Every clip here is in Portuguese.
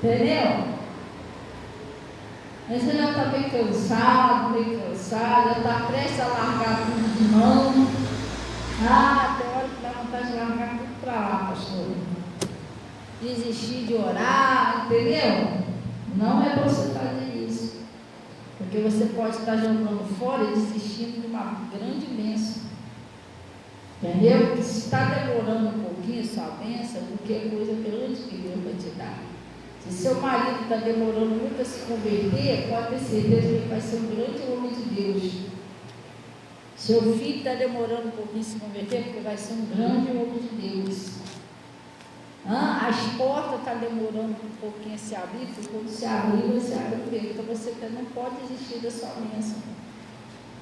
Entendeu? Aí você já está bem cansado, já está prestes a largar tudo de mão. Tem hora que dá vontade de largar tudo para lá, pastor. Desistir de orar, entendeu? Não é para você fazer isso. Porque você pode estar jogando fora e desistindo de uma grande bênção. Entendeu? Porque se está demorando um pouquinho sua bênção, porque é coisa grande que Deus vai te dar. Se seu marido está demorando muito a se converter, pode ter certeza que ele vai ser um grande homem de Deus. Seu filho está demorando um pouquinho a se converter, porque vai ser um grande homem de Deus. As portas estão demorando um pouquinho a se abrir, porque quando se abrir, você abre mesmo. Então você não pode desistir da sua bênção.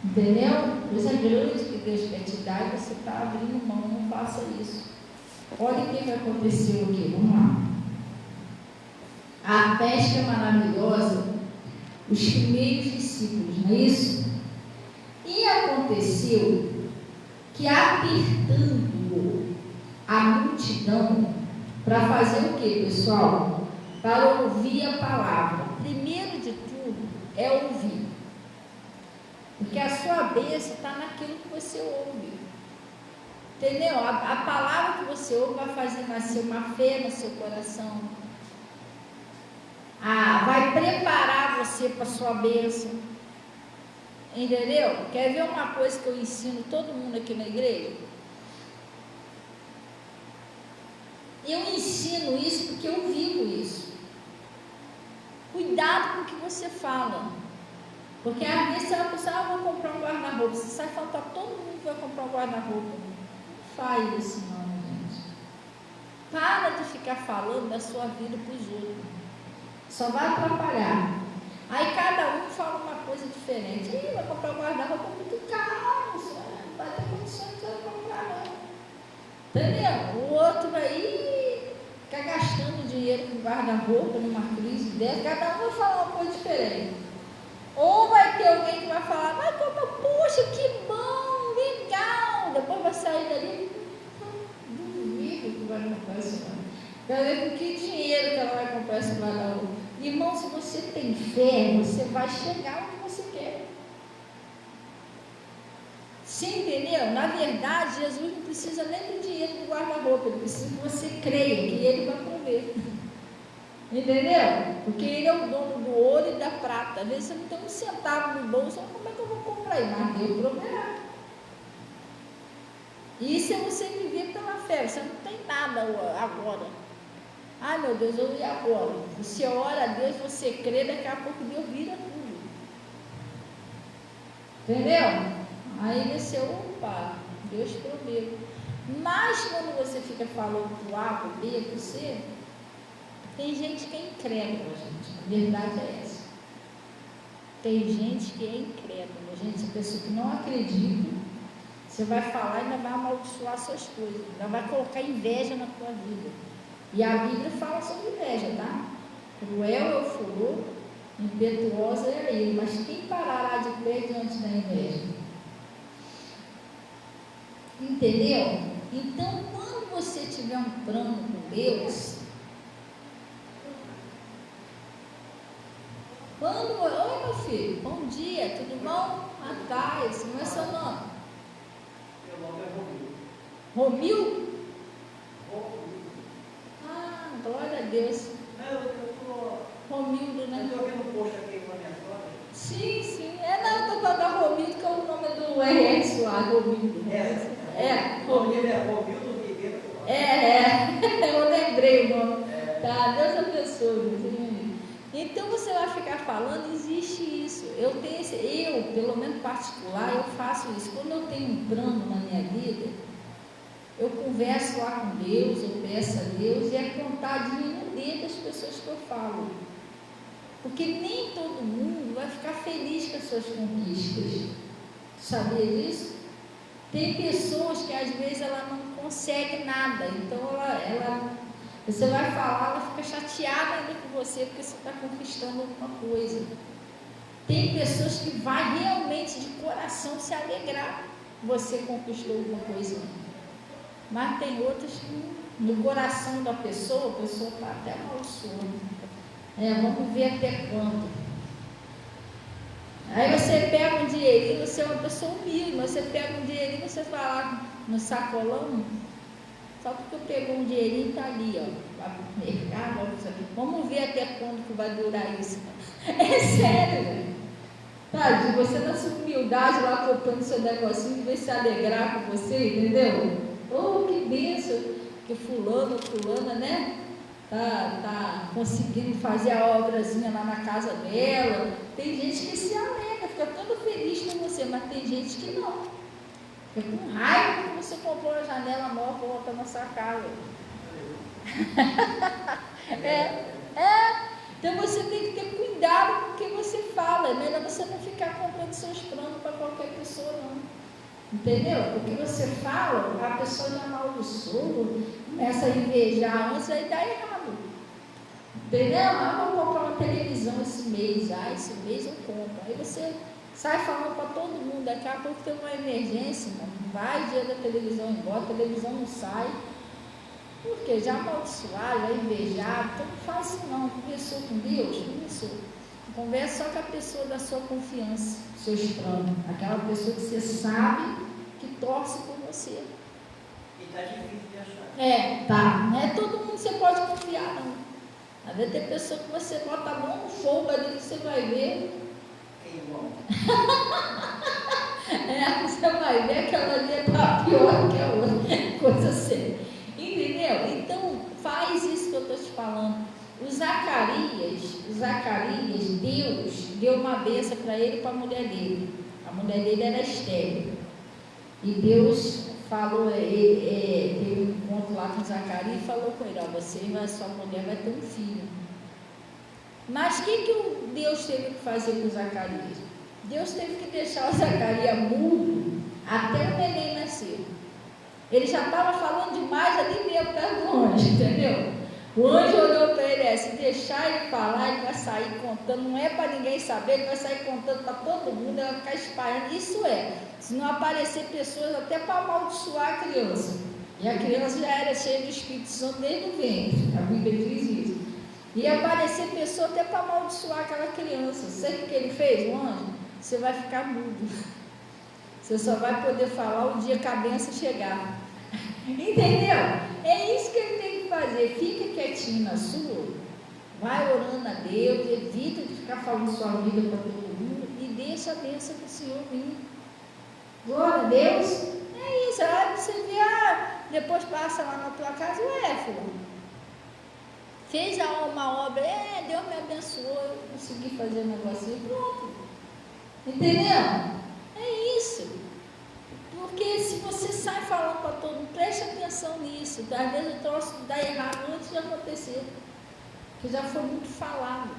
Entendeu? Coisa grande que Deus quer te dar e você está abrindo mão, não faça isso. Olha o que aconteceu aqui, vamos lá. A pesca maravilhosa, os primeiros discípulos, não é isso? E aconteceu que, apertando a multidão, para fazer o que, pessoal? Para ouvir a palavra. Primeiro de tudo é ouvir. Porque a sua bênção está naquilo que você ouve. Entendeu? A palavra que você ouve vai fazer nascer uma fé no seu coração. Vai preparar você para a sua bênção. Entendeu? Quer ver uma coisa que eu ensino todo mundo aqui na igreja? Eu ensino isso porque eu vivo isso. Cuidado com o que você fala. Porque às vezes você vai pensar, vou comprar um guarda-roupa. Você sai faltar todo mundo que vai comprar um guarda-roupa. Não faz isso não, gente. Para de ficar falando da sua vida para os outros. Só vai atrapalhar. Aí cada um fala uma coisa diferente. Vai comprar um guarda-roupa muito caro. Não vai ter condições de comprar não. Entendeu? O outro vai ficar gastando dinheiro com guarda-roupa numa crise dessa. Cada um vai falar uma coisa diferente. Ou vai ter alguém que vai falar, poxa, que bom, legal. Depois vai sair dali, duvido que vai comprar esse guarda-roupa. Vai ver com que dinheiro que ela vai comprar esse guarda-roupa. Irmão, se você tem fé, você vai chegar onde você quer. Você entendeu? Na verdade, Jesus não precisa nem do dinheiro do guarda-roupa, ele precisa que você creia que ele vai prover. Entendeu? Porque ele é o dono do ouro e da prata. Às vezes você não tem um centavo no bolso, como é que eu vou comprar aí? Mas Deus proverá. Isso é você viver pela fé. Você não tem nada agora. Ai meu Deus, eu ia agora. Você ora a Deus, você crê, daqui a pouco Deus vira tudo. Entendeu? Aí você, opa, Deus proveu. Mas quando você fica falando pro A, pro B, pro C, tem gente que é incrédula, gente. A verdade é essa. Tem gente que é incrédula, gente. Essa pessoa que não acredita, você vai falar e ainda vai amaldiçoar suas coisas, ainda vai colocar inveja na tua vida. E a Bíblia fala sobre inveja, tá? Cruel é o furor, impetuosa é a ira, mas quem parará de pé diante da inveja? Entendeu? Então, quando você tiver um plano com Deus, oi meu filho, bom dia, tudo bom? Esse não é seu nome? Meu nome é Romil? Romil. Glória a Deus. Romildo, né? Eu estou vendo um post aqui com a minha sogra. Sim. Eu estou falando da Romildo, que é o nome do RS lá, Romildo. Romildo é Romildo Ribeiro. Eu lembrei o nome. Tá, Deus abençoe. Então você vai ficar falando, existe isso. Eu, pelo menos particular, eu faço isso. Quando eu tenho um plano na minha vida, eu converso lá com Deus, eu peço a Deus, e é contadinho no dedo das pessoas que eu falo. Porque nem todo mundo vai ficar feliz com as suas conquistas. Sabia disso? Tem pessoas que às vezes ela não consegue nada, então você vai falar, ela fica chateada ainda com você porque você está conquistando alguma coisa. Tem pessoas que vai realmente de coração se alegrar que você conquistou alguma coisa. Mas tem outras que no coração da pessoa, a pessoa está até amaldiçoando. Vamos ver até quando. Aí você pega um dinheirinho, você é uma pessoa humilde, mas você pega um dinheirinho, você vai lá no sacolão, só porque pegou um dinheirinho, está ali, ó, vai pro mercado, vamos ver até quando que vai durar isso. É sério, velho. Tadinho, você na sua humildade lá comprando seu negocinho, vai se alegrar com você, entendeu? Oh, que bênção, que fulana, né? Tá conseguindo fazer a obrazinha lá na casa dela. Tem gente que se alegra, fica todo feliz com você, mas tem gente que não. Fica com raiva que você comprou a janela nova e volta na sua casa. Então você tem que ter cuidado com o que você fala. É melhor você não ficar comprando seus planos para qualquer pessoa, não. Entendeu? Porque você fala, a pessoa já amaldiçoa, começa a invejar antes, aí dá errado. Entendeu? Vou comprar uma televisão esse mês, esse mês eu compro. Aí você sai falando para todo mundo, daqui a pouco tem uma emergência, não vai dia da televisão embora, a televisão não sai. Porque já amaldiçoado, já invejado, então não faz isso não. Conversou com Deus? Conversou. Conversa só com a pessoa da sua confiança, seu estranho, aquela pessoa que você sabe que torce por você. E está difícil de achar. Tá. Não é todo mundo que você pode confiar, não. Às vezes tem pessoa que você bota a mão no fogo ali que você vai ver. Queimou. Você vai ver que ela ali está pior que a outra. Coisa séria. Entendeu? Então, faz isso que eu estou te falando. O Zacarias, Deus deu uma bênção para ele e para a mulher dele. A mulher dele era estéril. E Deus falou, teve um encontro lá com Zacarias e falou com ele, você e a sua mulher vai ter um filho. Mas o que Deus teve que fazer com Zacarias? Deus teve que deixar o Zacarias mudo até o neném nascer. Ele já estava falando demais ali mesmo perto do anjo, entendeu? O anjo olhou para ele, se deixar ele falar, ele vai sair contando, não é para ninguém saber, ele vai sair contando para todo mundo, ele vai ficar espalhando. Isso se não aparecer pessoas até para amaldiçoar a criança. E a criança já era cheia do Espírito Santo desde o ventre, a Bíblia diz isso. Ia aparecer pessoa até para amaldiçoar aquela criança. Sabe o que ele fez, o anjo? Você vai ficar mudo. Você só vai poder falar o dia que a bênção chegar. Entendeu? É isso que ele tem que fazer. Fica quietinho na sua, vai orando a Deus, evita de ficar falando sua vida para todo mundo e deixa a bênção do Senhor vir. Glória a Deus. É isso. Aí você vê, depois passa lá na tua casa, fulano, fez uma obra, Deus me abençoou, eu consegui fazer um negocinho, pronto. Entendeu? É isso. Porque se você sai falando para todo mundo, preste atenção nisso. Às vezes o troço dá errado antes de acontecer, porque já foi muito falado.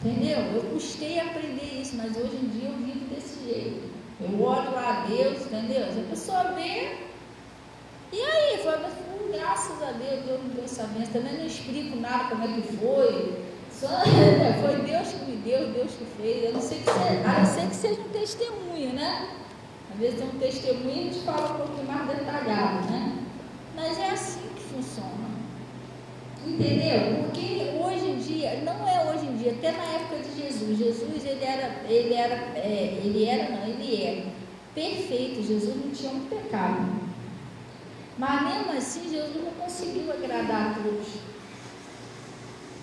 Entendeu? Eu custei aprender isso, mas hoje em dia eu vivo desse jeito. Eu oro lá a Deus, entendeu? Se a pessoa vê, e aí? Graças a Deus, Deus me deu essa bênção. Também não explico nada como é que foi. Só foi Deus que me deu, Deus que fez. Eu não sei a não ser que seja um testemunho, né? Às vezes tem um testemunho e a gente fala um pouquinho mais detalhado, né? Mas é assim que funciona. Entendeu? Porque hoje em dia, não é hoje em dia, até na época de Jesus. Jesus, ele é perfeito. Jesus não tinha um pecado. Mas mesmo assim, Jesus não conseguiu agradar a todos.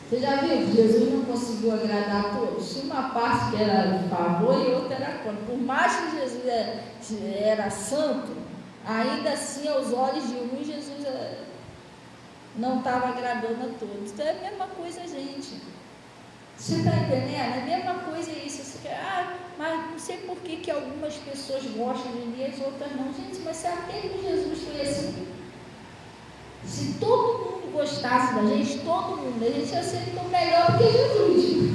Você já viu que Jesus não conseguiu agradar a todos? Tinha uma parte que era de favor e outra era contra. Por mais que Jesus era santo, ainda assim, aos olhos de uns, Jesus não estava agradando a todos. Então é a mesma coisa, gente. Você está entendendo? É a mesma coisa isso. Você quer, mas não sei por que algumas pessoas gostam de mim e as outras não. Gente, mas se até que Jesus foi assim. Se todo mundo gostasse da gente, a gente ia ser então melhor que Jesus.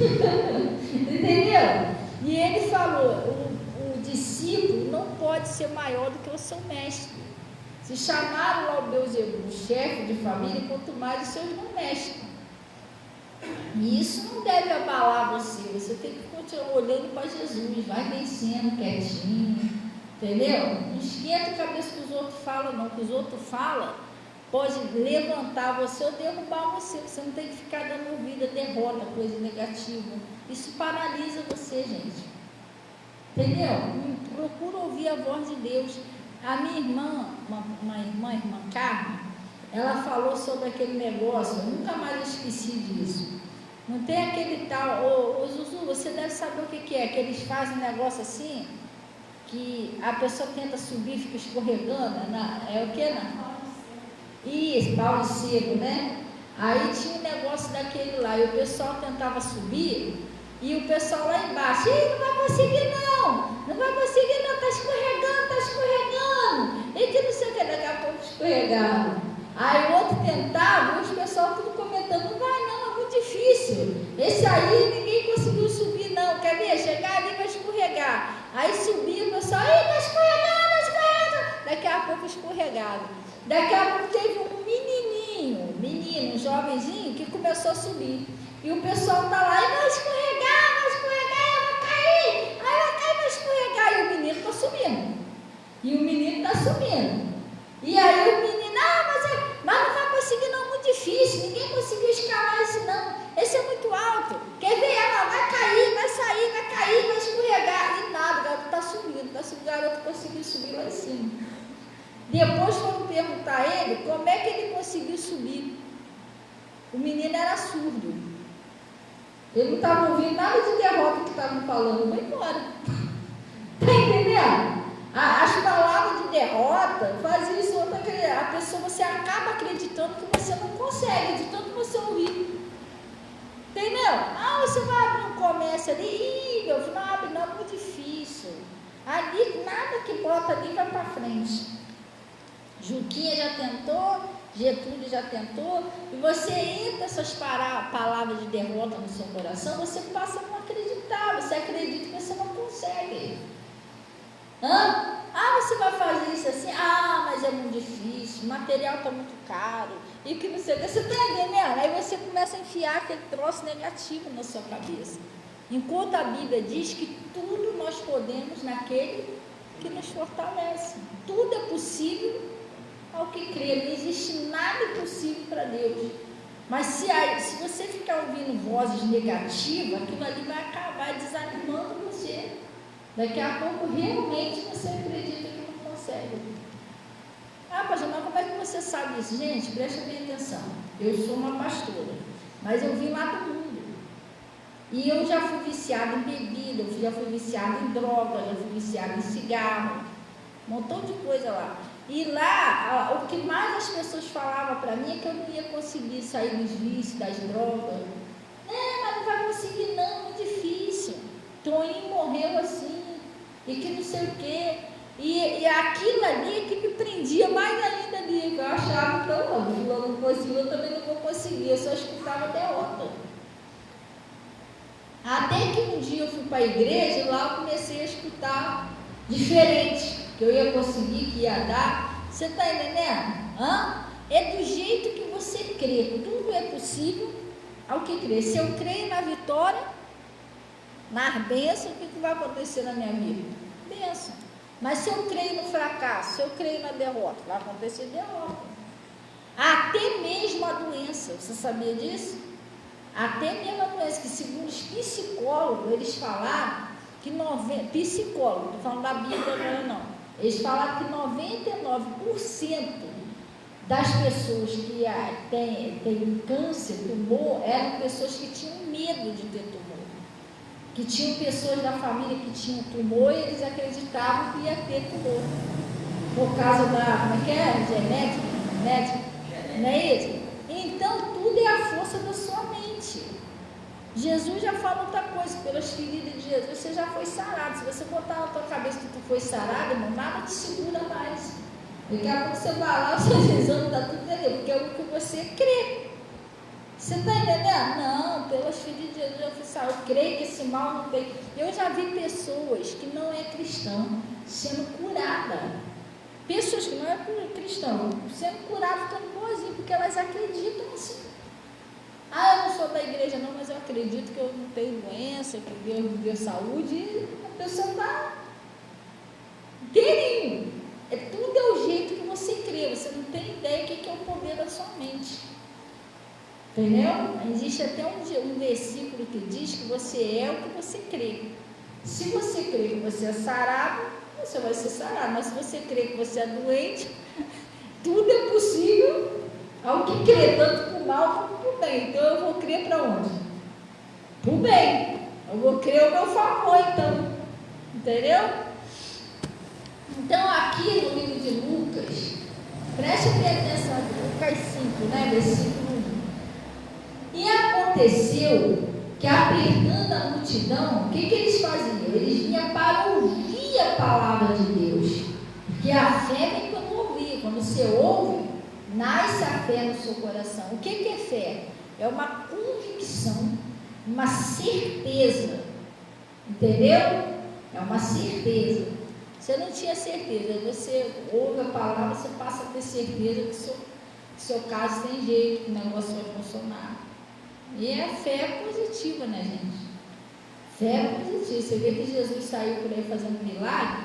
Entendeu? E ele falou, o discípulo não pode ser maior do que o seu mestre. Se chamaram lá o Beelzebul, o chefe de família, quanto mais os seus não mestres. E isso não deve abalar você. Você tem que continuar olhando para Jesus, vai vencendo quietinho, entendeu? Não esquenta a cabeça que os outros falam, não. Que os outros falam pode levantar você ou derrubar você. Você não tem que ficar dando ouvido a derrota, coisa negativa. Isso paralisa você, gente. Entendeu? Procura ouvir a voz de Deus. A minha irmã, irmã Carmen, ela falou sobre aquele negócio, eu nunca mais esqueci disso. Não tem aquele tal, ô Zuzu, você deve saber o que é, que eles fazem um negócio assim, que a pessoa tenta subir, fica escorregando, é o que, não? Isso, Paulo Seco, né? Aí tinha um negócio daquele lá, e o pessoal tentava subir, e o pessoal lá embaixo, não vai conseguir não vai conseguir não, está escorregando, e que não sei o que, daqui a pouco escorregava. Aí o outro tentava, e os pessoal tudo comentando, não vai não, é muito difícil, esse aí ninguém conseguiu subir não, quer ver, chegar ali vai escorregar. Aí subia o pessoal, está escorregando, daqui a pouco escorregava. Daqui a pouco teve um menino, um jovenzinho que começou a subir. E o pessoal está lá, e vai escorregar, vai cair, vai escorregar. E o menino está subindo. E aí o menino, mas não vai conseguir não, muito difícil, ninguém conseguiu escalar esse não, esse é muito alto. Quer ver? Ela vai cair, vai sair, vai cair, vai escorregar. E nada, o garoto está subindo, o garoto conseguiu subir lá em cima. Depois foram perguntar a ele como é que ele conseguiu subir. O menino era surdo. Ele não estava ouvindo nada de derrota que estavam falando. Foi embora. Está entendendo? As palavras de derrota fazem isso. A pessoa, você acaba acreditando que você não consegue, de tanto você ouvir. Entendeu? Você vai abrir um comércio ali. Meu filho, não abre não, é muito difícil. Ali, nada que bota ali vai para frente. Juquinha já tentou, Getúlio já tentou, e você entra essas palavras de derrota no seu coração, você passa a não acreditar, você acredita que você não consegue. Você vai fazer isso assim, mas é muito difícil, o material está muito caro, e que não sei o que, você está entendendo? Aí você começa a enfiar aquele troço negativo na sua cabeça. Enquanto a Bíblia diz que tudo nós podemos naquele que nos fortalece, tudo é possível ao que crê, não existe nada impossível para Deus. Mas se você ficar ouvindo vozes negativas, aquilo ali vai acabar desanimando você. Daqui a pouco realmente você acredita que não consegue. Pastor, mas como é que você sabe isso? Gente, presta bem atenção. Eu sou uma pastora, mas eu vim lá do mundo. E eu já fui viciada em bebida, eu já fui viciada em droga, já fui viciada em cigarro, um montão de coisa lá. E lá, o que mais as pessoas falavam para mim é que eu não ia conseguir sair dos vícios, das drogas. Mas não vai conseguir não, é difícil. Toninho morreu assim, e que não sei o quê. E aquilo ali que me prendia mais ainda ali, que eu achava que eu não consigo, eu também não vou conseguir, eu só escutava derrota. Até que um dia eu fui para a igreja e lá eu comecei a escutar diferente, que eu ia conseguir, que ia dar. Você está entendendo? É do jeito que você crê. Tudo é possível ao que crê. Se eu creio na vitória, nas bênçãos, o que vai acontecer na minha vida? Bênção. Mas se eu creio no fracasso, se eu creio na derrota, vai acontecer derrota. Até mesmo a doença. Você sabia disso? Até mesmo a doença, que segundo os psicólogos, eles falaram que psicólogo, não estou falando da Bíblia agora não, eles falaram que 99% das pessoas que têm câncer, tumor, eram pessoas que tinham medo de ter tumor, que tinham pessoas da família que tinham tumor e eles acreditavam que ia ter tumor, por causa da, como é que é? Genética, não é isso? Então tudo é a força da sua mente. Jesus já falou outra coisa, pelas feridas de Jesus você já foi sarado. Se você botar na tua cabeça que tu foi sarado, irmão, nada te segura mais. Daqui a pouco você vai lá, os seus exames está tudo entendendo, porque é o que você crê. Você está entendendo? Não, pelas feridas de Jesus eu fui sarado. Eu creio que esse mal não tem. Eu já vi pessoas que não é cristão sendo curada. Pessoas que não é cristão sendo curadas, ficando boazinhas, porque elas acreditam assim. Eu não sou da igreja não, mas eu acredito que eu não tenho doença, que Deus me deu saúde, e a pessoa está inteirinho. Tudo é o jeito que você crê. você não tem ideia do que é o poder da sua mente. Entendeu? Existe até um versículo que diz que você é o que você crê. Se você crê que você é sarado, você vai ser sarado. Mas se você crê que você é doente, tudo é possível ao que crê, tanto para o mal quanto para o bem. Então eu vou crer para onde? Para o bem. Eu vou crer ao meu favor, então. Entendeu? Então aqui no livro de Lucas, preste atenção aqui, Lucas 5, né? Versículo 1. E aconteceu que, apertando a multidão, o que eles faziam? Eles vinham para ouvir a palavra de Deus. Porque a fé vem quando ouvir. Quando você ouve, nasce a fé no seu coração. O que é fé? É uma convicção, uma certeza. Entendeu? É uma certeza. Você não tinha certeza, você ouve a palavra, você passa a ter certeza que seu caso tem jeito, que o negócio vai funcionar. E a fé é positiva, né, gente? Fé é positiva. Você vê que Jesus saiu por aí fazendo milagre.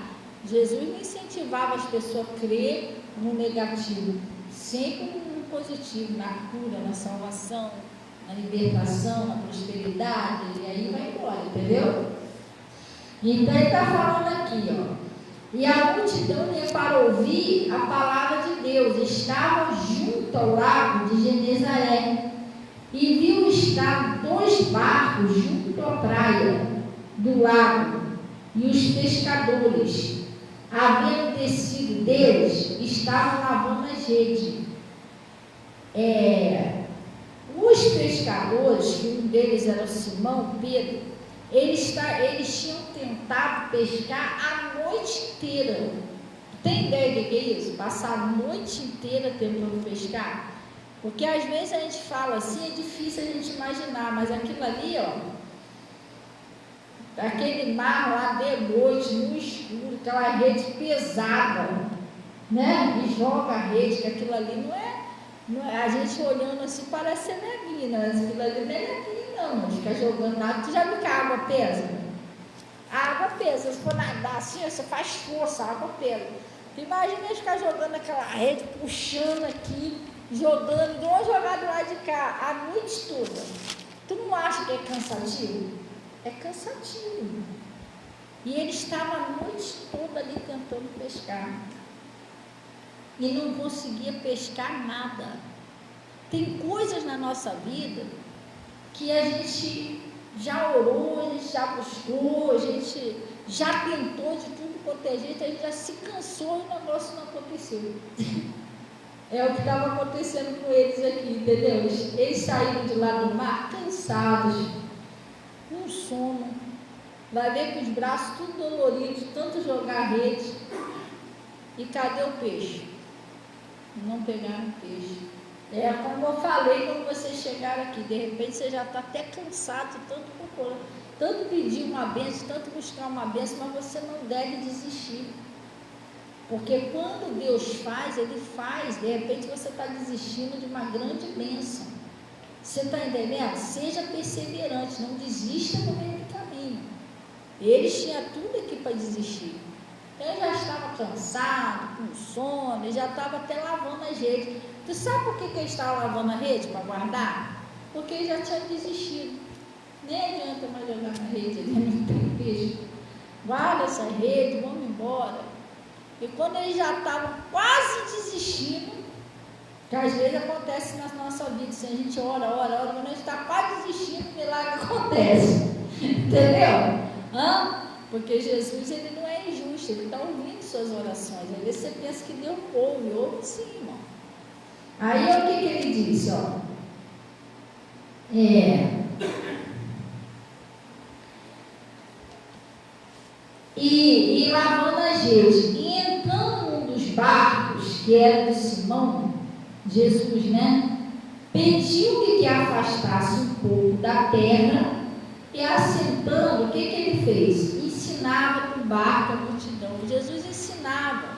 Jesus não incentivava as pessoas a crer no negativo, sempre no positivo, na cura, na salvação, na libertação, na prosperidade, e aí vai embora, entendeu? Então ele está falando aqui, ó. E a multidão ia para ouvir a palavra de Deus. Estava junto ao lago de Genezaré. E viu estar 2 barcos junto à praia do lago, e os pescadores, havendo descido deles, estavam lavando as redes. Os pescadores, que um deles era o Simão Pedro, eles tinham tentado pescar a noite inteira. Tem ideia do que é isso? Passar a noite inteira tentando pescar? Porque às vezes a gente fala assim, é difícil a gente imaginar, mas aquilo ali, ó, aquele mar lá de noite, no escuro, aquela rede pesada, né? E joga a rede, que aquilo ali não é, a gente olhando assim parece ser neblina, mas aquilo ali não é neblina não, fica jogando nada. Tu já viu que a água pesa? A água pesa, se for nadar assim, você faz força, a água pesa. Tu imagina ficar jogando aquela rede, puxando aqui, jogando, igual jogar do lado de cá, a noite toda. Tu não acha que é cansativo? É cansativo. E ele estava a noite toda ali tentando pescar. E não conseguia pescar nada. Tem coisas na nossa vida que a gente já orou, a gente já buscou, a gente já tentou de tudo quanto é jeito, a gente já se cansou e o negócio não aconteceu. É o que estava acontecendo com eles aqui, entendeu? Eles saíram de lá do mar cansados, com sono, vai ver com os braços tudo doloridos, tanto jogar a rede. E cadê o peixe? Não pegaram peixe. É como eu falei quando vocês chegaram aqui, de repente você já está até cansado, tanto pedir uma bênção, tanto buscar uma bênção, mas você não deve desistir. Porque quando Deus faz, Ele faz, de repente você está desistindo de uma grande bênção. Você está entendendo? Seja perseverante, não desista no meio do caminho. Eles tinham tudo aqui para desistir. Ele já estava cansado, com sono, ele já estava até lavando as redes. Tu sabe por que ele estava lavando a rede? Para guardar? Porque ele já tinha desistido. Nem adianta mais jogar na rede, ele não tem peixe. Guarda essa rede, vamos embora. E quando ele já estava quase desistindo, que às vezes acontece na nossa vida, se a gente ora, quando a gente está quase desistindo, o milagre acontece. Entendeu? Porque Jesus, ele não é injusto, ele está ouvindo suas orações. Às vezes você pensa que Deus ouve sim, irmão. Aí o que ele disse, ó? E lavando as redes, e entrando num dos barcos, que era de Simão, Jesus, né? Pediu-lhe que afastasse um pouco da terra, e assentando, o que ele fez? Ensinava do barco a multidão. Jesus ensinava,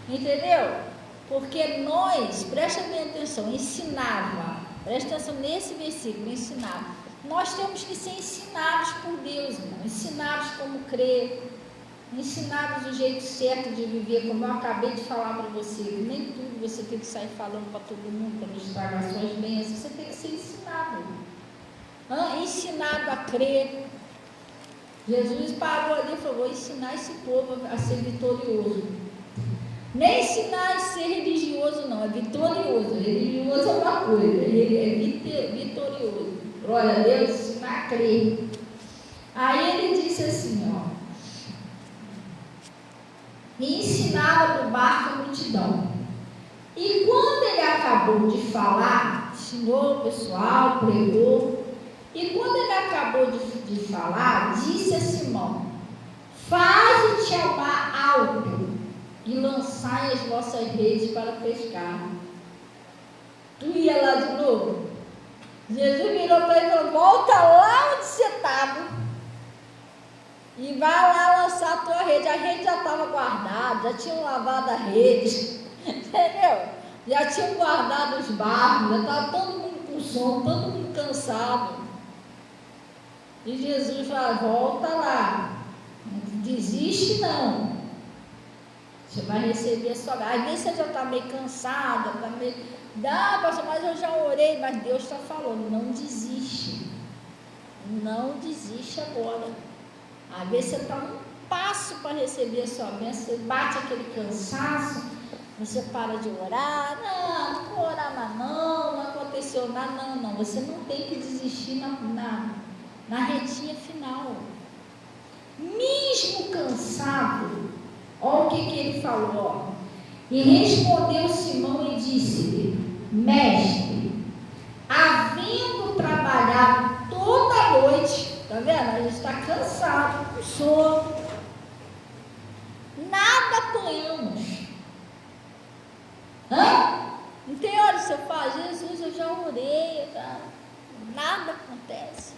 entendeu? Porque nós, presta bem atenção, ensinava, presta atenção nesse versículo, ensinava. Nós temos que ser ensinados por Deus, irmão, ensinados como crer, ensinados o jeito certo de viver, como eu acabei de falar para você. Nem tudo você tem que sair falando para todo mundo, para não estragar suas bênçãos. Você tem que ser ensinado. Ensinado a crer. Jesus parou ali e falou: vou ensinar esse povo a ser vitorioso. Nem ensinar a ser religioso, não, é vitorioso. Religioso é uma coisa, ele é vitorioso. Glória a Deus, ensinar a crer. Aí ele disse assim, e ensinava no barco a multidão. E quando ele acabou de falar, ensinou o pessoal, pregou. E quando ele acabou de falar, disse a Simão: faze-te ao mar alto e lançai as vossas redes para pescar. Tu ia lá de novo? Jesus virou para ele e falou: volta lá onde você estava e vai lá lançar a tua rede. A rede já estava guardada, já tinham lavado a rede, entendeu? Já tinham guardado os barcos, já estava todo mundo com sono, todo mundo cansado. E Jesus fala: volta lá, não desiste não, você vai receber a sua. Às vezes você já está meio cansada, está meio... pastor, mas eu já orei, mas Deus está falando, não desiste, não desiste agora. Às vezes você está um passo para receber a sua bênção, você bate aquele cansaço, você para de orar, não vou orar mais não aconteceu nada, não, você não tem que desistir na retinha final, mesmo cansado. Olha o que ele falou, E respondeu Simão e disse-lhe: mestre, havendo trabalhado toda a noite, está vendo? A gente está cansado, com sono, nada apanhamos. Não tem hora que você fala: Jesus, eu já orei, nada acontece.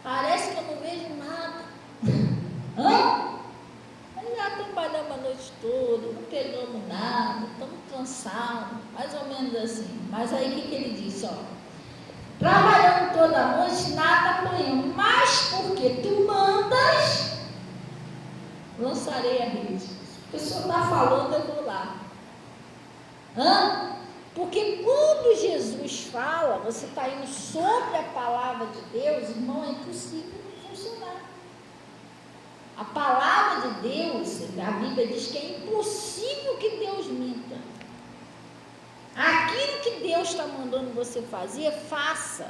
Parece que eu não vejo nada. Nós já trabalhamos a noite toda, não pegamos nada, estamos cansados, mais ou menos assim. Mas aí o que ele disse? Trabalhando toda a noite, nada apanhamos, mas porque tu mandas, lançarei a rede. O senhor está falando, eu vou lá. Porque quando Jesus fala, você está indo sobre a palavra de Deus, irmão, é impossível não funcionar. A palavra de Deus, a Bíblia diz que é impossível que Deus minta. Aquilo que Deus está mandando você fazer, faça.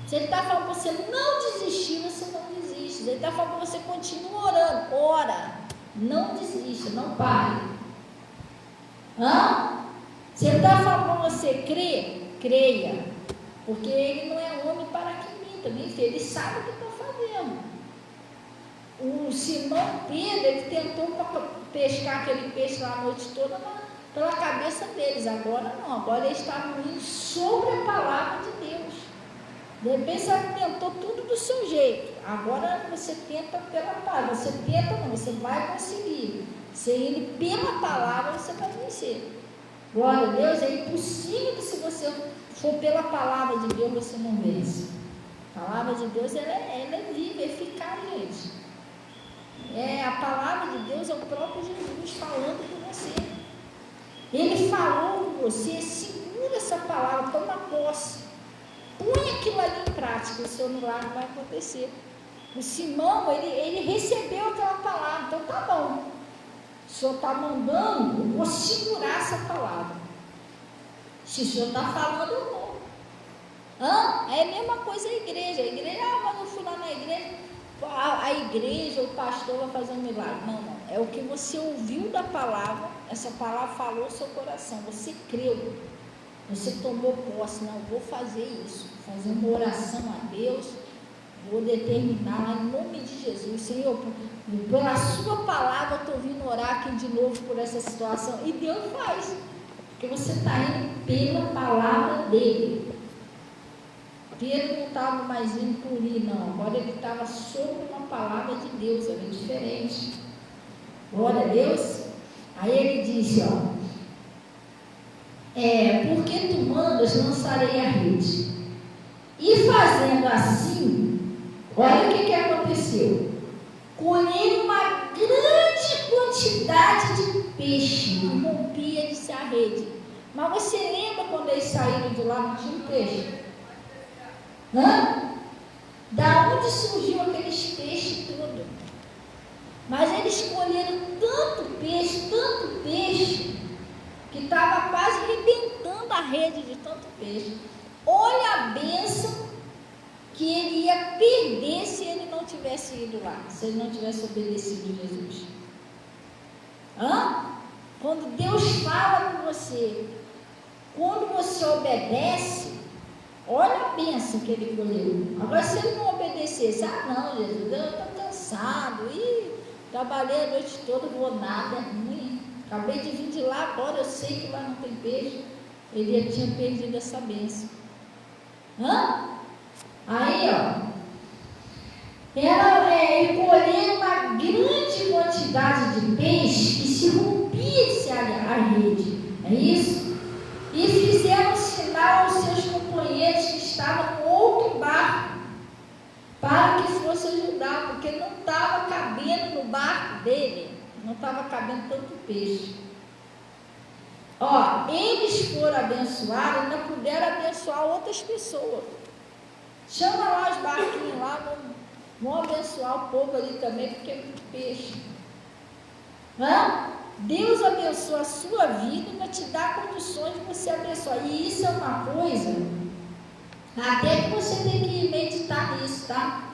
Se Ele está falando para você não desistir, você não desiste. Se Ele está falando para você continuar orando, ora. Não desista, não pare. Se Ele está falando para você crer, creia. Porque Ele não é homem para que minta, Ele sabe o que está fazendo. O Simão Pedro, ele tentou pescar aquele peixe lá a noite toda pela cabeça deles. Agora não, agora eles estavam indo sobre a palavra de Deus. De repente você tentou tudo do seu jeito. Agora você tenta pela palavra. Você tenta não, você vai conseguir. Você indo pela palavra, você vai vencer. Glória a Deus, é impossível que se você for pela palavra de Deus, você não vence. A palavra de Deus, ela é viva, é eficaz, gente. A palavra de Deus é o próprio Jesus falando com você. Ele falou com você, segura essa palavra, toma posse, põe aquilo ali em prática, o seu milagre vai acontecer. O Simão, ele recebeu aquela palavra, então tá bom, o Senhor está mandando, eu vou segurar essa palavra. Se o Senhor está falando, eu vou. É a mesma coisa a igreja, mas eu fui lá na igreja, a igreja, o pastor vai fazer um milagre. Não, é o que você ouviu da palavra, essa palavra falou no seu coração, você creu, você tomou posse. Não, vou fazer isso, fazer uma oração a Deus, vou determinar em nome de Jesus. Senhor, pela sua palavra eu estou vindo orar aqui de novo por essa situação, e Deus faz, porque você está indo pela palavra dele. Pedro não estava mais indo por ir, não. Agora ele estava sobre uma palavra de Deus, era diferente. Glória a Deus. Aí ele disse, porque tu mandas, lançarei a rede. E fazendo assim, olha o que aconteceu. Colhei uma grande quantidade de peixe que rompia-se a rede. Mas você lembra quando eles saíram de lá, não tinha peixe? Da onde surgiu aqueles peixes todos? Mas eles colheram tanto peixe, que estava quase arrebentando a rede de tanto peixe. Olha a bênção que ele ia perder se ele não tivesse ido lá, se ele não tivesse obedecido Jesus. Quando Deus fala com você, quando você obedece, olha a bênção que ele colheu. Agora, se ele não obedecesse, não, Jesus, eu estou cansado, trabalhei a noite toda, vou nada, é ruim, acabei de vir de lá, agora eu sei que lá não tem peixe. Ele já tinha perdido essa bênção. Aí, ele colheu uma grande quantidade de peixe que se rompia-se a rede, é isso? E fizeram sinal aos seus companheiros que estavam no outro barco, para que fosse ajudar, porque não estava cabendo no barco dele, não estava cabendo tanto peixe. Eles foram abençoados, ainda puderam abençoar outras pessoas. Chama lá os barquinhos lá, vão abençoar o povo ali também, porque é muito peixe. Deus abençoa a sua vida e vai te dar condições de você abençoar. E isso é uma coisa, até que você tem que meditar nisso, tá?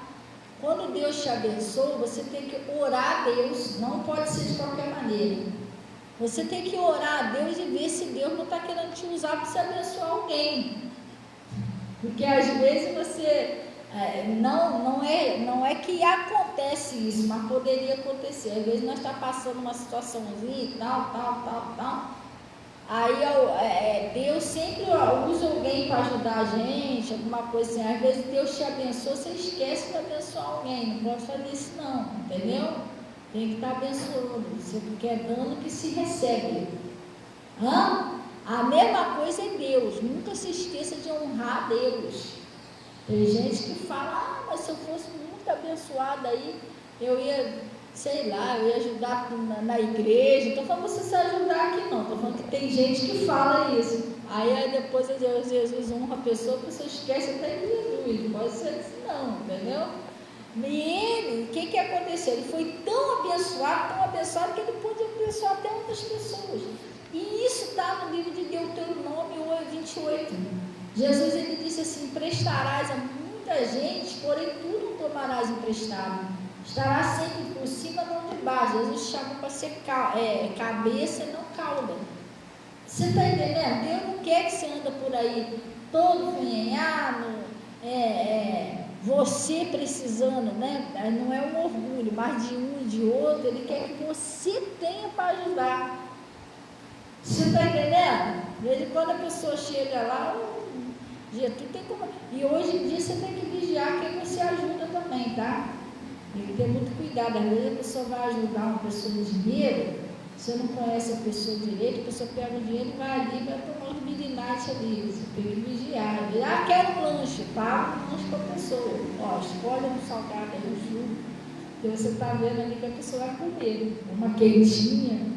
Quando Deus te abençoa, você tem que orar a Deus, não pode ser de qualquer maneira. Você tem que orar a Deus e ver se Deus não está querendo te usar para você abençoar alguém. Porque às vezes você, não é que acontece isso, mas poderia acontecer. Às vezes nós estamos passando uma situaçãozinha e tal. Aí Deus sempre usa alguém para ajudar a gente, alguma coisa assim. Às vezes Deus te abençoa, você esquece de abençoar alguém. Não pode fazer isso não, entendeu? Tem que estar abençoando. Você quer dando que se recebe. A mesma coisa é Deus. Nunca se esqueça de honrar a Deus. Tem gente que fala, mas se eu fosse muito abençoada aí, eu ia, eu ia ajudar na igreja. Estou falando você se ajudar aqui não. Estou falando que tem gente que fala isso. Aí depois Jesus honra a pessoa esquece até de Jesus. Pode ser assim não, entendeu? E ele, o que aconteceu? Ele foi tão abençoado que ele pôde abençoar até outras pessoas. E isso está no livro de Deuteronômio 28. Jesus, ele disse assim: emprestarás a muita gente, porém tu não tomarás emprestado. Estará sempre por cima, não de baixo. Jesus chama para ser cabeça e não cauda. Você está entendendo? Deus não quer que você anda por aí todo funhanhado, você precisando, né? Não é um orgulho, mas de um e de outro. Ele quer que você tenha para ajudar. Você está entendendo? De vez em quando a pessoa chega lá, tu tem como. E hoje em dia você tem que vigiar quem você ajuda também, tá? Tem que ter muito cuidado. Às vezes a pessoa vai ajudar uma pessoa de dinheiro, você não conhece a pessoa direito, a pessoa pega o dinheiro e vai ali, vai tomar um midnight ali. Você tem que vigiar. Quero um lanche, paga um lanche para a pessoa. Escolhe um salgado aí, um suco, porque você está vendo ali que a pessoa vai comer. Uma quentinha.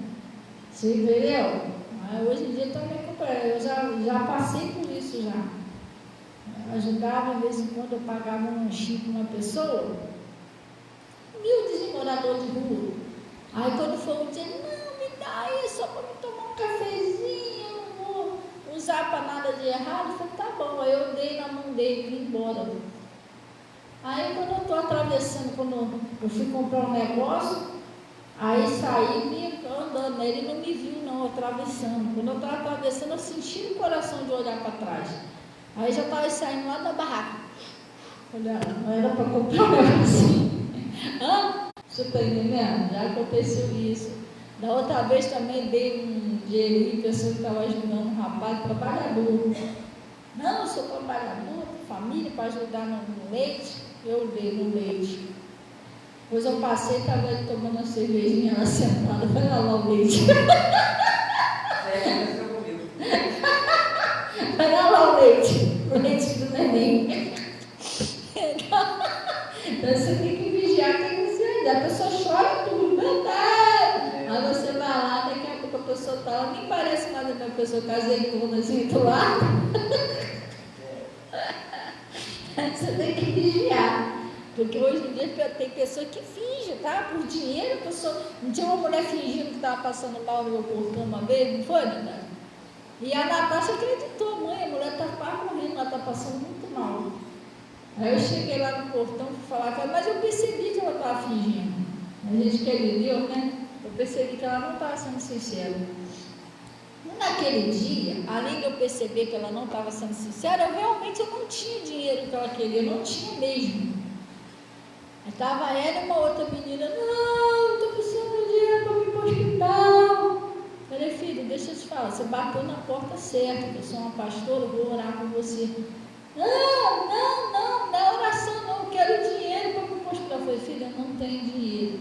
Você entendeu? Hoje em dia também eu já passei por isso já. Eu ajudava, de vez em quando eu pagava um lanchinho para uma pessoa, humilde morador de rua. Aí quando for um dia, não, me dá aí só para me tomar um cafezinho, eu não vou usar para nada de errado. Eu falei, tá bom. Aí eu dei na mão dele e vim embora. Aí quando eu estou atravessando, quando eu fui comprar um negócio, aí saí e vim andando, ele não me viu não, atravessando. Quando eu estava atravessando, eu senti no coração de olhar para trás. Aí já estava saindo lá da barraca. Olha, não era para comprar um negocinho. Você está entendendo? Já aconteceu isso. Da outra vez também dei um dinheirinho, pessoa que estava ajudando um rapaz, trabalhador. Não, eu sou trabalhador, tenho família para ajudar no leite. Eu dei no leite. Depois eu passei e estava tomando uma cervejinha lá sentada. Vai lá o leite. Vai lá o leite. O leite do neném. Então você tem que vigiar quem você anda. A pessoa chora tudo, não pessoa com azeitona assim do lado. Você tem que vigiar. Porque hoje em dia tem pessoa que finge, tá? Por dinheiro, não tinha uma mulher fingindo que estava passando mal no meu portão uma vez, não foi, Nanda? E a Natasha acreditou, mãe, a mulher está quase morrendo, ela está passando muito mal. Aí eu cheguei lá no portão para falar, mas eu percebi que ela estava fingindo. A gente quer de Deus, né? Eu percebi que ela não estava sendo sincera. Naquele dia, além de eu perceber que ela não estava sendo sincera, eu realmente não tinha dinheiro que ela queria, eu não tinha mesmo. Estava ela e uma outra menina, não, estou precisando de dinheiro para ir para o hospital. Falei, filho, deixa eu te falar, você bateu na porta certa, eu sou uma pastora, eu vou orar com você. Não é oração não, eu quero dinheiro para ir para o hospital. Eu falei, filha, eu não tenho dinheiro.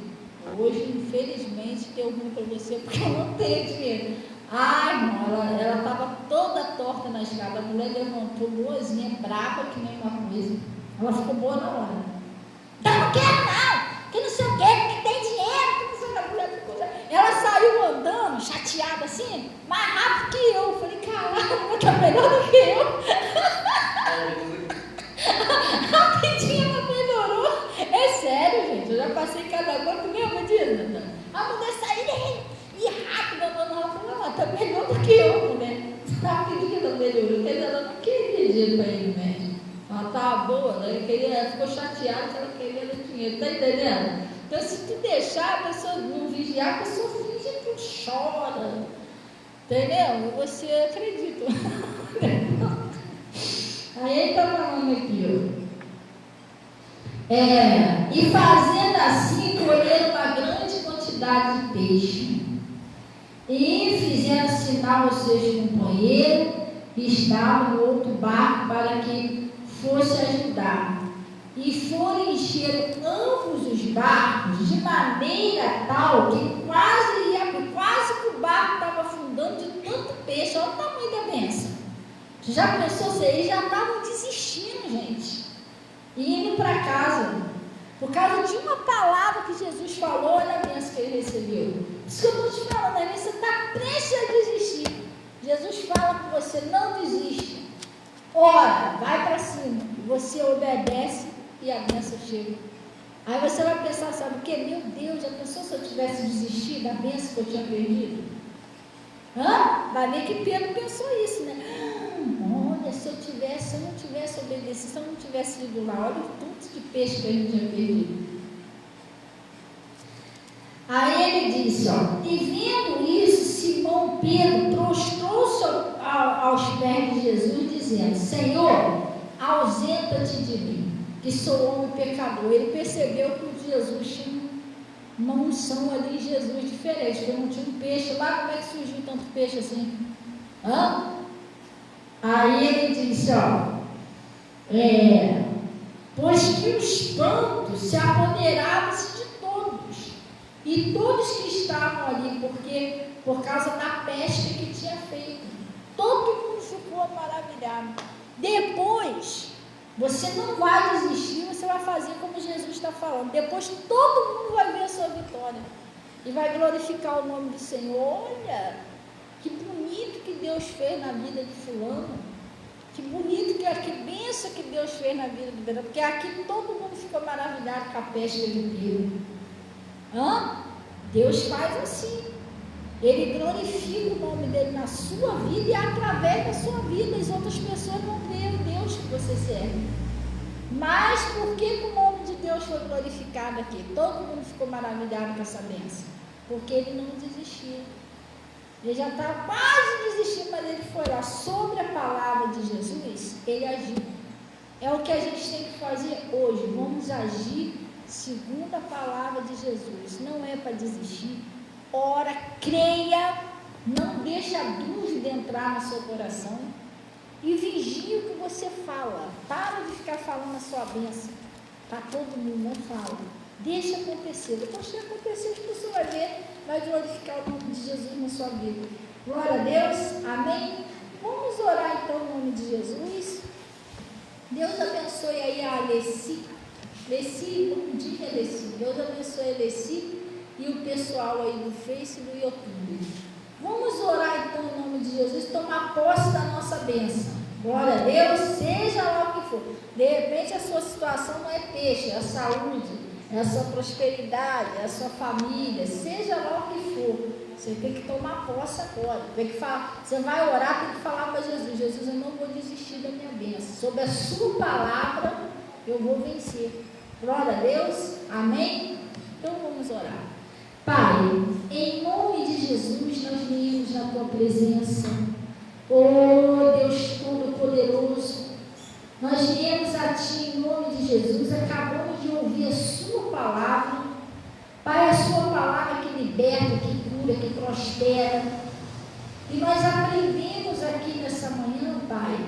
Hoje, infelizmente, deu ruim para você, porque eu não tenho dinheiro. Ai, irmão, ela estava toda torta na escada, a mulher levantou, boazinha, brava que nem uma coisa. Ela ficou boa na hora. Não quero não, que não sei o que tem dinheiro, que não sei o que, a mulher ficou... Ela saiu andando, chateada assim, mais rápido que eu. Eu falei, caralho, tá melhor do que eu. Rapidinho ela melhorou. É sério, gente, eu já passei cada coisa, tu lembra disso? A mulher saiu e rápido andando lá, eu falei, mas tá melhor do que eu, mulher. Rapidinho ela melhorou, porque ela não queria dinheiro para ir no médico. Ela estava boa, ela ficou chateada que ela queria do dinheiro, tá entendendo? Então, se tu deixar a pessoa não vigiar, a pessoa finge que chora, entendeu? E você acredita. Aí ele está falando aqui, ó. E fazendo assim, colheram uma grande quantidade de peixe. E fizeram sinal aos seus companheiros que estavam no outro barco para que fosse ajudar, e foram encher ambos os barcos de maneira tal que quase que o barco estava afundando de tanto peixe. Olha o tamanho da bênção. Já pensou se eles já estavam desistindo, gente, e indo para casa, por causa de uma palavra que Jesus falou. Olha a bênção que ele recebeu. Isso que eu estou te falando, né? Você está prestes a desistir. Jesus fala com você, não desiste. Ora, vai para cima, você obedece e a bênção chega. Aí você vai pensar, sabe o que? Meu Deus, já pensou se eu tivesse desistido da bênção que eu tinha perdido? Vai ver que Pedro pensou isso, né? Olha, se eu não tivesse obedecido, se eu não tivesse ido lá, olha o tanto de peixe que a gente tinha perdido. Aí ele disse, e vendo isso, Simão Pedro prostrou-se aos pés de Jesus, dizendo, Senhor, ausenta-te de mim, que sou homem pecador. Ele percebeu que Jesus tinha uma unção ali em Jesus diferente, porque não tinha um peixe lá. Como é que surgiu tanto peixe assim? Aí ele disse, pois que o espanto se apoderava-se de todos, e todos que estavam ali, porque por causa da peste que tinha feito, todo mundo ficou maravilhado. Depois, você não vai desistir, você vai fazer como Jesus está falando. Depois todo mundo vai ver a sua vitória e vai glorificar o nome do Senhor. Olha, que bonito que Deus fez na vida de fulano, que bonito, que bênção que Deus fez na vida do Pedro, porque aqui todo mundo ficou maravilhado com a peste de Pedro. Deus faz assim, Ele glorifica o nome dele na sua vida, e através da sua vida as outras pessoas vão ver o Deus que você serve. Mas por que o nome de Deus foi glorificado aqui? Todo mundo ficou maravilhado com essa bênção, porque ele não desistiu. Ele já estava quase desistindo, mas ele foi lá. Sobre a palavra de Jesus, ele agiu. É o que a gente tem que fazer hoje. Vamos agir segundo a palavra de Jesus. Não é para desistir. Ora, creia, não deixe a dúvida entrar no seu coração, e vigie o que você fala. Para de ficar falando a sua bênção para todo mundo, não fala. Deixa acontecer. Depois que acontecer, as pessoas vão ver, vai glorificar o nome de Jesus na sua vida. Glória a Deus, amém? Vamos orar então no nome de Jesus. Deus abençoe aí a Alessi. Bom dia, Alessi. Deus abençoe a Alessi e o pessoal aí do Face e do YouTube. Vamos orar então em nome de Jesus, tomar posse da nossa bênção. Glória a Deus, seja lá o que for. De repente a sua situação não é peixe, é a saúde, é a sua prosperidade, é a sua família, seja lá o que for. Você tem que tomar posse agora. Tem que falar, você vai orar, tem que falar para Jesus: Jesus, eu não vou desistir da minha bênção. Sob a sua palavra eu vou vencer. Glória a Deus, amém? Então vamos orar. Pai, em nome de Jesus, nós viemos na tua presença. Oh Deus Todo-Poderoso, nós viemos a ti em nome de Jesus. Acabamos de ouvir a sua palavra. Pai, a sua palavra que liberta, que cura, que prospera. E nós aprendemos aqui nessa manhã, Pai,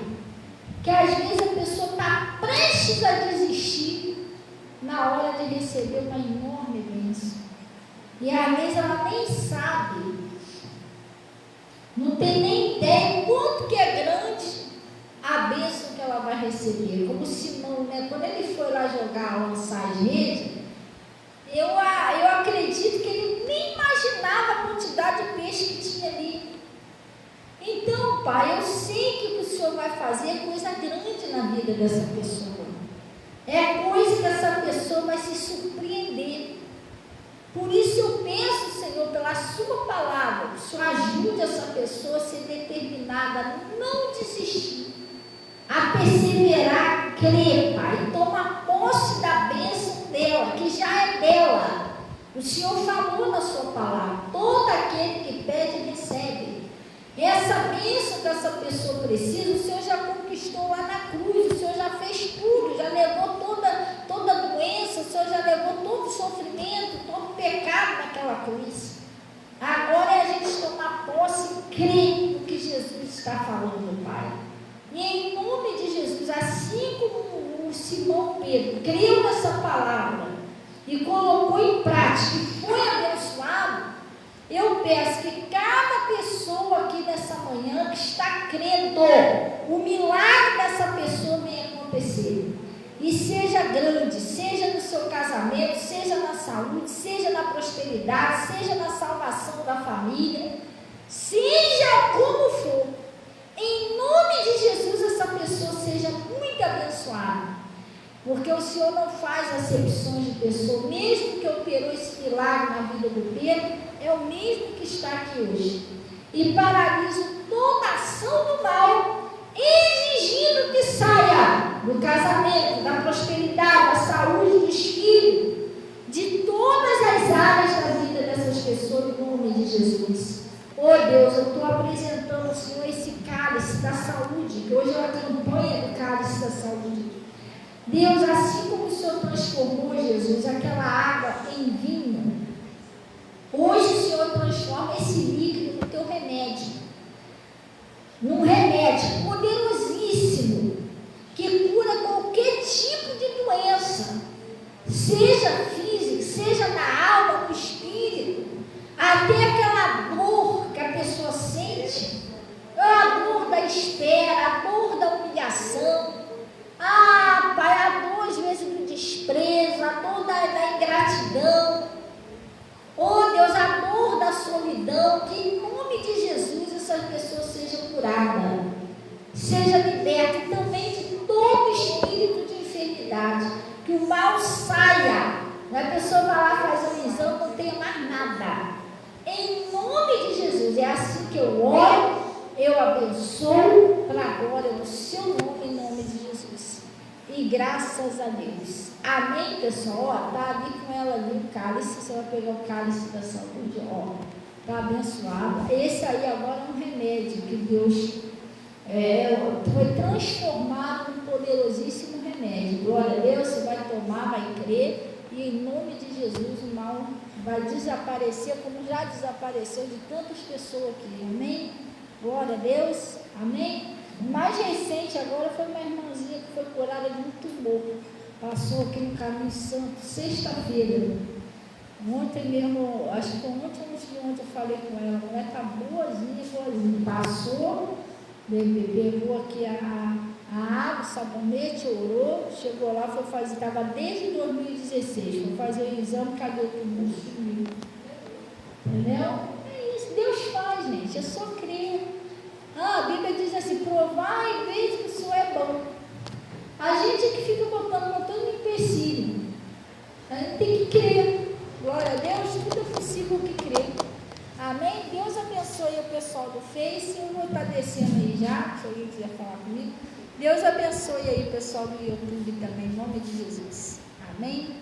que às vezes a pessoa está prestes a desistir na hora de receber uma enorme bênção. E às vezes ela nem sabe, não tem nem ideia quanto que é grande a bênção que ela vai receber. Como Simão, né? Quando ele foi lá lançar as redes, eu acredito que ele nem imaginava a quantidade de peixe que tinha ali. Então, Pai, eu sei que o que o Senhor vai fazer é coisa grande na vida dessa pessoa. É coisa que essa pessoa vai se surpreender. Por isso eu peço, Senhor, pela sua palavra, que o Senhor ajude essa pessoa a ser determinada, a não desistir, a perseverar, a crer, Pai, e tomar posse da bênção dela, que já é dela. O Senhor falou na sua palavra: todo aquele que pede, recebe. Essa bênção que essa pessoa precisa, o Senhor já conquistou lá na cruz. O Senhor já fez tudo, já levou toda a doença, o Senhor já levou todo o sofrimento, todo o pecado naquela cruz. Agora é a gente tomar posse e crer no que Jesus está falando, Pai. E em nome de Jesus, assim como o Simão Pedro creu nessa palavra e colocou em prática e foi abençoado, eu peço que cada pessoa aqui nessa manhã que está crendo, o milagre dessa pessoa venha acontecer. E seja grande, seja no seu casamento, seja na saúde, seja na prosperidade, seja na salvação da família, seja como for. Em nome de Jesus, essa pessoa seja muito abençoada. Porque o Senhor não faz acepções de pessoa. Mesmo que operou esse milagre na vida do Pedro, é o mesmo que está aqui hoje. E paraliso toda ação do mal, exigindo que saia do casamento, da prosperidade, da saúde dos filhos, de todas as áreas da vida dessas pessoas, em nome de Jesus. Oh Deus, eu estou apresentando ao Senhor esse cálice da saúde, que hoje é a campanha do cálice da saúde. Deus, assim como o Senhor transformou, Jesus, aquela água em vinho, hoje o Senhor transforma esse líquido no teu remédio, num remédio poderosíssimo, que cura qualquer tipo de doença, seja física, seja na alma, no espírito, até aquela dor que a pessoa sente, a dor da espera, a dor da humilhação, Pai, a dor às vezes do desprezo, a dor da ingratidão, oh Deus, a dor da solidão, que em nome de Jesus essas pessoas sejam curadas, seja liberta, e também de todo espírito de enfermidade, que o mal saia, a pessoa vai lá, faz um exame, não tenha mais nada, em nome de Jesus. É assim que eu oro, eu abençoo para a glória do seu nome, em nome de Jesus. E graças a Deus. Amém, pessoal? Está ali com ela ali o cálice. Você vai pegar o cálice da saúde, está abençoado. Esse aí agora é um remédio que Deus foi transformado num poderosíssimo remédio. Glória a Deus, você vai tomar, vai crer, e em nome de Jesus o mal vai desaparecer, como já desapareceu de tantas pessoas aqui. Amém? Glória a Deus. Amém? O mais recente agora foi uma irmãzinha que foi curada de um tumor. Passou aqui no Caminho Santo, sexta-feira. Ontem mesmo, acho que foi ontem eu falei com ela. A mulher está boazinha. Passou, pegou aqui a água, o sabonete, orou, chegou lá, foi fazer, estava desde 2016, foi fazer o exame, cadê o tumor? Sumiu. Entendeu? É isso, Deus faz, gente. provar e ver que o Senhor é bom. A gente é que fica botando um montão de empecilho. A gente tem que crer. Glória a Deus, tudo é possível que crer. Amém? Deus abençoe o pessoal do Face. Eu vou estar descendo aí já, se alguém quiser falar comigo. Deus abençoe aí o pessoal do YouTube também, em nome de Jesus. Amém?